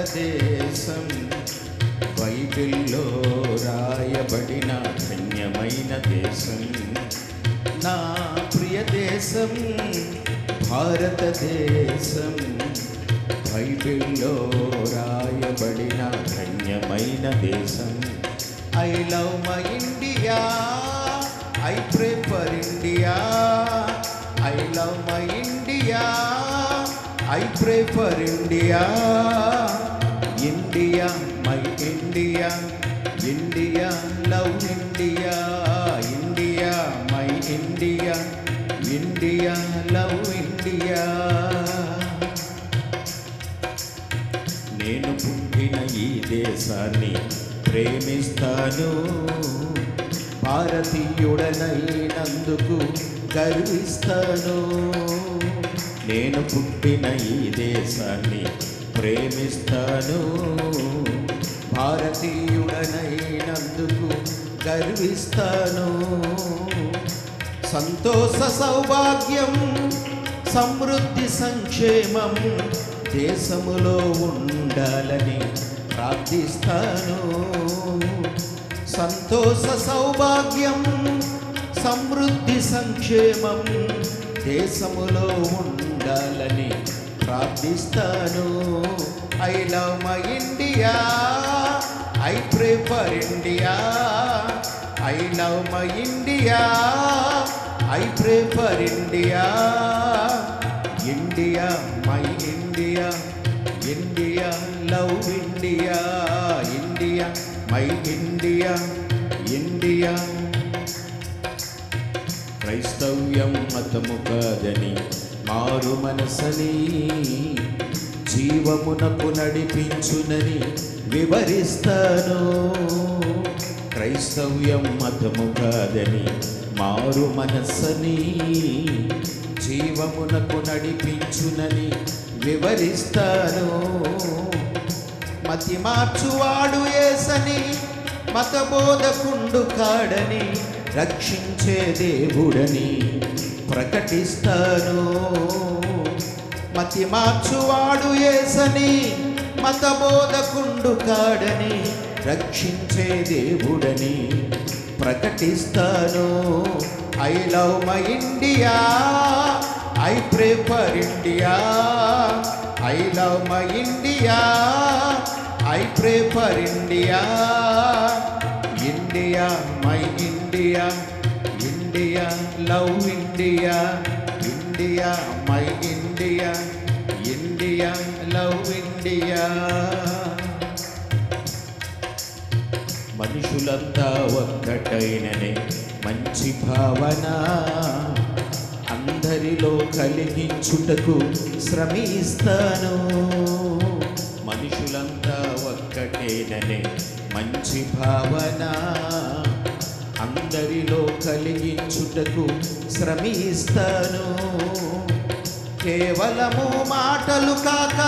భారతదేశం బైబిల్లో రాయబడిన ధన్యమైన దేశం. నా ప్రియ దేశం భారతదేశం బైబిల్లో రాయబడిన ధన్యమైన దేశం. I love my India, I pray for India. I love my India, I pray for India. India, my India, India, love India. India, my India, India, love India. నేను పుట్టిన ఈ దేశాన్ని ప్రేమిస్తాను, భారతీయుడనైనందుకు గర్విస్తాను. నేను పుట్టిన ఈ దేశాన్ని ప్రేమిస్తాను, భారతీయుడనైనందుకు గర్విస్తాను. సంతోష సౌభాగ్యం సమృద్ధి సంక్షేమం దేశములో ఉండాలని ప్రార్థిస్తాను. సంతోష సౌభాగ్యం సమృద్ధి సంక్షేమం దేశములో ఉండాలని ప్రార్థిస్తాను. I love my India, I pray for India. I love my India, I pray for India. India, my India, India, love India. India, my India, India. క్రైస్తవ్యం మతము కాదని మారు మనసని జీవమునకు నడిపించునని వివరిస్తాను. క్రైస్తవ్యం మతము కాదని మారు మనసని జీవమునకు నడిపించునని వివరిస్తాను. మతి మార్చువాడు యేసని మతబోధకుండు కాడని రక్షించే దేవుడని ప్రకటిస్తాను. మతి మార్చువాడు యేసని మతబోధకుండు కాడని రక్షించే దేవుడని ప్రకటిస్తాను. I love my India, I pray for India. I love my India, I pray for India. India, my India, India, love India. India, my India, India, love India. మనుషులంతా ఒక్కటైననే మంచి భావన అందరిలో కలిగించుటకు శ్రమిస్తాను. మనుషులంతా ఒక్కటేననే మంచి భావన అందరిలో కలిగించుటకు శ్రమిస్తాను. కేవలము మాటలు కాక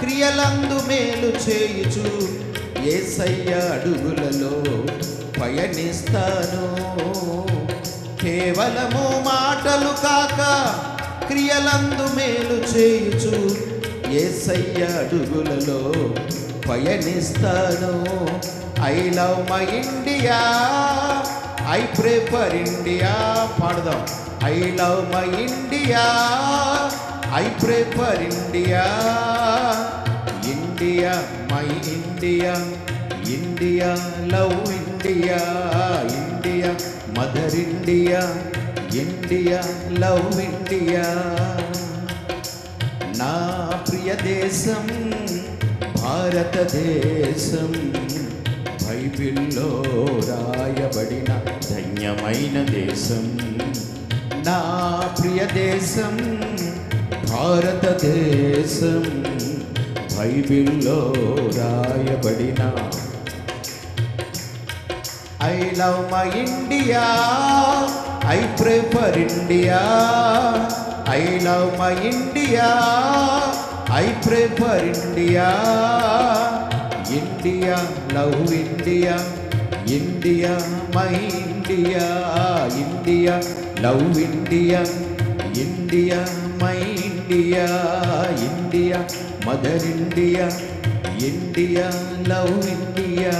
క్రియలందు మేలు చేయుచు యేసయ్య అడుగులలో పయనిస్తాను. కేవలము మాటలు కాక క్రియలందు మేలు చేయుచు యేసయ్య అడుగులలో పయనిస్తాను. I love my India, I pray for India. పాడదాం. I love my India, I pray for India. India, my India, India, love India. India, mother India, India, love India. నా ప్రియ దేశం భారతదేశం బైబిల్లో రాయబడిన ధన్యమైన దేశం. నా ప్రియ దేశం భారతదేశం బైబిల్లో రాయబడిన. I love my India, I pray for India. I love my India, I pray for India. India, love India. India, my India. India, love India. India, my India. India, mother India. India love India